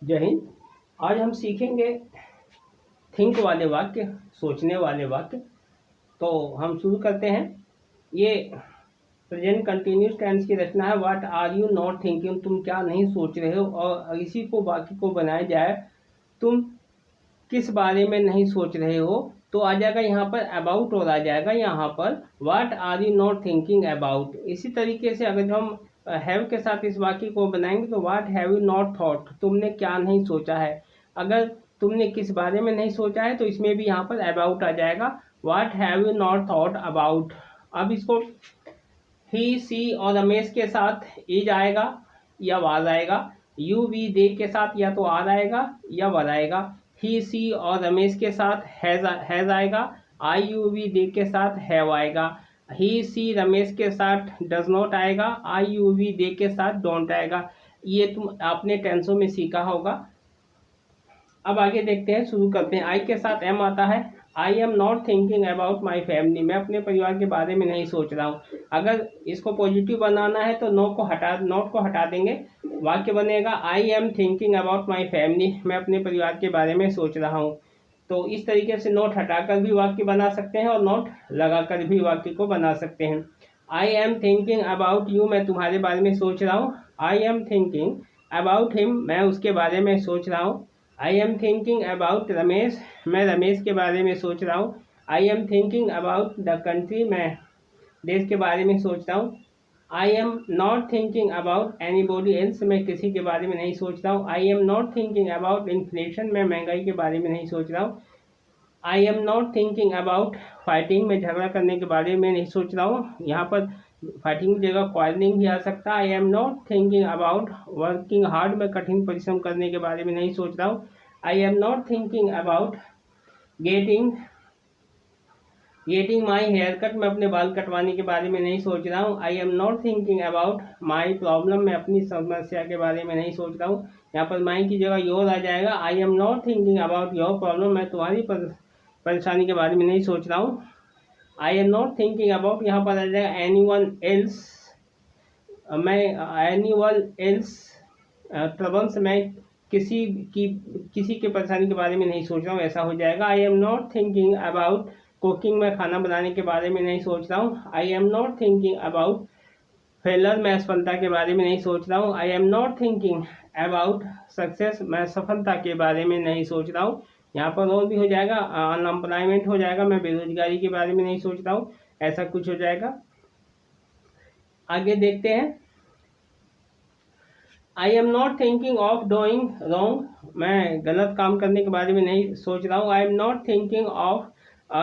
जय हिंद। आज हम सीखेंगे थिंक वाले वाक्य, सोचने वाले वाक्य। तो हम शुरू करते हैं। ये प्रेजेंट कंटिन्यूस टेंस की रचना है। What are you not thinking, तुम क्या नहीं सोच रहे हो। और इसी को वाक्य को बनाया जाए, तुम किस बारे में नहीं सोच रहे हो, तो आ जाएगा यहाँ पर अबाउट और आ जाएगा यहाँ पर what are you not thinking about. इसी तरीके से अगर हम हैव के साथ इस वाक्य को बनाएंगे तो what have you not thought, तुमने क्या नहीं सोचा है। अगर तुमने किस बारे में नहीं सोचा है तो इसमें भी यहाँ पर अबाउट आ जाएगा, what have you not thought about. अब इसको ही सी और रमेश के साथ इज आएगा या वाज आएगा, यू वी दे के साथ या तो आर आएगा या वर आएगा। ही सी और रमेश के साथ हैज आएगा, आई यू वी दे के साथ हैव आएगा। ही सी रमेश के साथ डज नॉट आएगा, आई यू वी दे के साथ डोंट आएगा। ये तुम आपने टेंसों में सीखा होगा। अब आगे देखते हैं, शुरू करते हैं। आई के साथ एम आता है। आई am not thinking about my family, मैं अपने परिवार के बारे में नहीं सोच रहा हूँ। अगर इसको पॉजिटिव बनाना है तो नॉट को हटा देंगे, वाक्य बनेगा I am thinking about my family, मैं अपने परिवार के बारे में सोच रहा हूँ। तो इस तरीके से नोट हटाकर भी वाक्य बना सकते हैं और नोट लगाकर भी वाक्य को बना सकते हैं। I am thinking about you, मैं तुम्हारे बारे में सोच रहा हूँ। I am thinking about him, मैं उसके बारे में सोच रहा हूँ। I am thinking about Ramesh, मैं रमेश के बारे में सोच रहा हूँ। I am thinking about the country, मैं देश के बारे में सोच रहा हूँ। I am not thinking about anybody else, मैं किसी के बारे में नहीं सोच रहा हूँ। I am not thinking about inflation, मैं महंगाई के बारे में नहीं सोच रहा हूँ। I am not thinking about fighting, मैं झगड़ा करने के बारे में नहीं सोच रहा हूँ। यहाँ पर फाइटिंग की जगह क्वारलिंग भी आ सकता है। आई am not thinking about working hard, मैं कठिन परिश्रम करने के बारे में नहीं सोच रहा हूँ। I am not thinking about getting my hair cut, मैं अपने बाल कटवाने के बारे में नहीं सोच रहा हूँ। I am not thinking about my problem, मैं अपनी समस्या के बारे में नहीं सोच रहा हूँ। यहाँ पर माई की जगह योर आ जाएगा। आई am not thinking about your problem, मैं तुम्हारी परेशानी के बारे में नहीं सोच रहा हूँ। I am not thinking about, यहाँ पर आ जाएगा एनी वन एल्स, मैं एनी वन एल्स ट्रबल्स, मैं किसी के परेशानी के बारे में नहीं सोच रहा हूँ, ऐसा हो जाएगा। आई am not thinking about cooking, मैं खाना बनाने के बारे में नहीं सोच रहा हूँ। I am not thinking about failure, मैं असफलता के बारे में नहीं सोच रहा हूँ। I am not thinking about success, मैं सफलता के बारे में नहीं सोच रहा हूँ। यहाँ पर और भी हो जाएगा, अनएम्प्लॉयमेंट हो जाएगा, मैं बेरोजगारी के बारे में नहीं सोच रहा हूँ, ऐसा कुछ हो जाएगा। आगे देखते हैं। आई am not thinking of doing wrong, मैं गलत काम करने के बारे में नहीं सोच रहा हूँ। I am not thinking of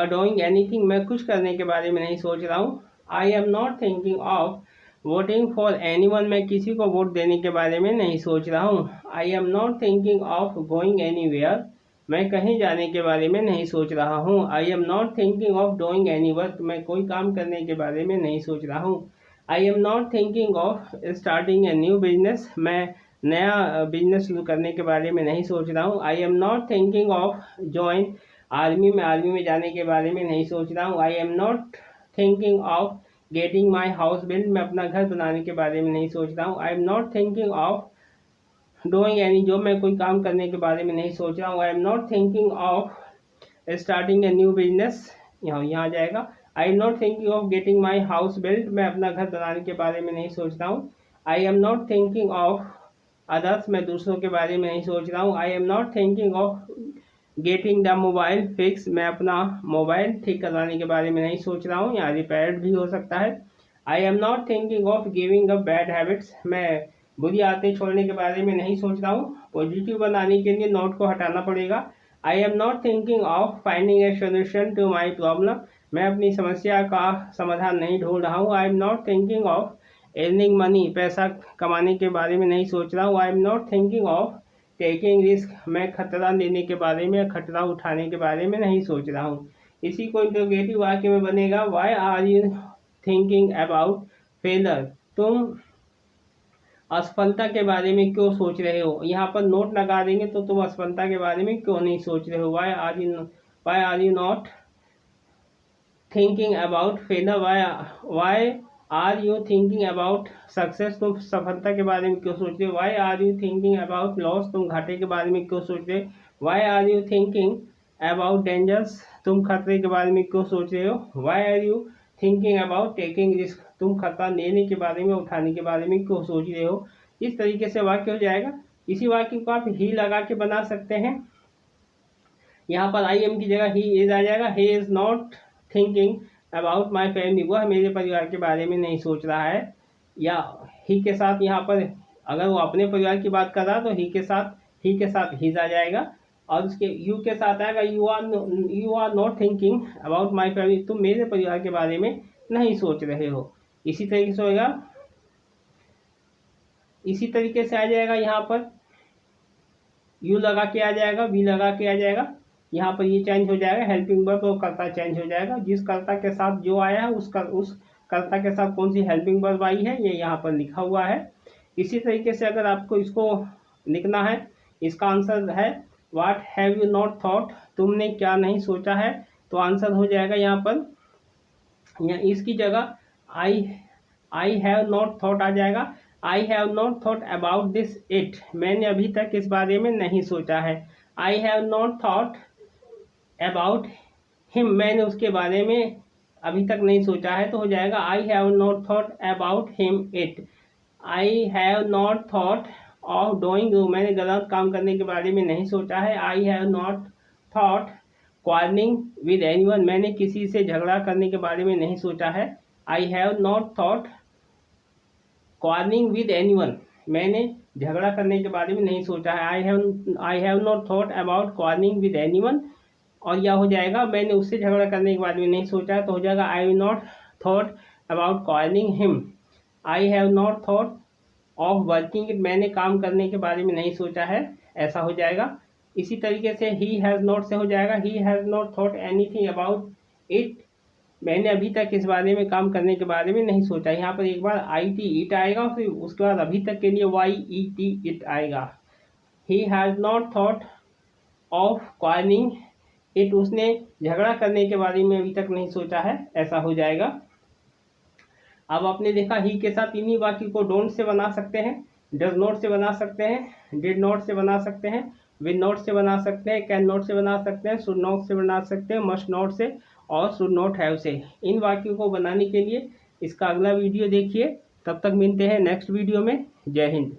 doing anything, मैं कुछ करने के बारे में नहीं सोच रहा हूँ। I am not thinking of voting for anyone, मैं किसी को वोट देने के बारे में नहीं सोच रहा हूँ। I am not thinking of going anywhere, मैं कहीं जाने के बारे में नहीं सोच रहा हूँ। I am not thinking of doing any work, मैं कोई काम करने के बारे में नहीं सोच रहा हूँ। I am not thinking of starting a new business, मैं नया बिजनेस शुरू करने के बारे में नहीं सोच रहा हूँ। I am not thinking of join army, मैं आर्मी में जाने के बारे में नहीं सोच रहा हूँ। I am not thinking of getting my house build, मैं अपना घर बनाने के बारे में नहीं सोच रहा हूँ। I am not thinking of doing any job, मैं कोई काम करने के बारे में नहीं सोच रहा हूँ। I am not thinking of starting a new business, यहाँ आ जाएगा। आई am not thinking of getting my house built, मैं अपना घर बनाने के बारे में नहीं सोच रहा हूँ। I am not thinking of others, मैं दूसरों के बारे में नहीं सोच रहा हूँ। I am not thinking of getting the mobile fix, मैं अपना मोबाइल ठीक करवाने के बारे में नहीं सोच रहा हूँ, यहाँ रिपेयर्ड भी हो सकता है। आई am not thinking of giving up bad habits, मैं बुरी आदतें छोड़ने के बारे में नहीं सोच रहा हूँ। पॉजिटिव बनाने के लिए नोट को हटाना पड़ेगा। I am not thinking of finding a solution to my problem, मैं अपनी समस्या का समाधान नहीं ढूंढ रहा हूँ। I am not thinking of earning money, पैसा कमाने के बारे में नहीं सोच रहा हूँ। I am not thinking of taking risk, मैं खतरा लेने के बारे में, खतरा उठाने के बारे में नहीं सोच रहा हूँ। इसी को इंटरोगेटिव वाक्य में बनेगा, why are you thinking about failure, तुम असफलता के बारे में क्यों सोच रहे हो। यहाँ पर नोट लगा देंगे तो तुम असफलता के बारे में क्यों नहीं सोच रहे हो। Why are you not thinking about failure, why are you thinking about success, तुम सफलता के बारे में क्यों सोच रहे हो। Why are you thinking about loss, तुम घाटे के बारे में क्यों सोच रहे हो। Why are you thinking about dangers, तुम खतरे के बारे में क्यों सोच रहे हो। Why are you thinking about taking risk, तुम खतरा लेने के बारे में, उठाने के बारे में क्यों सोच रहे हो। इस तरीके से वाक्य हो जाएगा। इसी वाक्य को आप ही लगा के बना सकते हैं। यहाँ पर आई एम की जगह ही इज आ जाएगा। He is not thinking about my family, वह मेरे परिवार के बारे में नहीं सोच रहा है। या ही के साथ यहाँ पर अगर वो अपने परिवार की बात कर रहा है तो ही के साथ हिज आ जाएगा। और उसके यू के साथ आएगा you are not thinking about my family, तुम मेरे परिवार के बारे में नहीं सोच रहे हो। इसी तरीके से होगा, इसी तरीके से आ जाएगा। यहाँ पर यू लगा के आ जाएगा, वी लगा के आ जाएगा। यहाँ पर ये चेंज हो जाएगा, हेल्पिंग वर्ब और कर्ता चेंज हो जाएगा। जिस कर्ता के साथ जो आया है उस कर्ता के साथ कौन सी हेल्पिंग वर्ब आई है ये यहाँ पर लिखा हुआ है। इसी तरीके से अगर आपको इसको लिखना है, इसका आंसर है what have you not thought, तुमने क्या नहीं सोचा है। तो आंसर हो जाएगा यहाँ पर, इसकी जगह आई हैव नॉट थॉट आ जाएगा। I have not thought about this it, मैंने अभी तक इस बारे में नहीं सोचा है। I have not thought about him, मैंने उसके बारे में अभी तक नहीं सोचा है। तो हो जाएगा I have not thought about him it. I have not thought of doing, मैंने गलत काम करने के बारे में नहीं सोचा है। I have not thought quarrelling with anyone, मैंने किसी से झगड़ा करने के बारे में नहीं सोचा है। I have not thought quarrelling with anyone, मैंने झगड़ा करने के बारे में नहीं सोचा है। I have not thought about quarrelling with anyone. और यह हो जाएगा मैंने उससे झगड़ा करने के बारे में नहीं सोचा है। तो हो जाएगा I have not thought about quarrelling him. I have not thought of working it, मैंने काम करने के बारे में नहीं सोचा है, ऐसा हो जाएगा। इसी तरीके से ही हैज़ नॉट से हो जाएगा ही has not thought anything about it, मैंने अभी तक इस बारे में काम करने के बारे में नहीं सोचा। यहाँ पर एक बार आई टी इट आएगा, फिर उसके बाद अभी तक के लिए वाई ई टी इट आएगा। He has not thought of quarrelling it, उसने झगड़ा करने के बारे में अभी तक नहीं सोचा है, ऐसा हो जाएगा। अब आपने देखा ही के साथ इन्हीं वाक्य को डोंट से बना सकते हैं, डज नॉट से बना सकते हैं, डिड नॉट से बना सकते हैं, विल नॉट से बना सकते हैं, कैन नॉट से बना सकते हैं, शुड नॉट से बना सकते हैं, मस्ट नॉट से और शुड नॉट हैव से। इन वाक्यों को बनाने के लिए इसका अगला वीडियो देखिए। तब तक मिलते हैं नेक्स्ट वीडियो में। जय हिंद।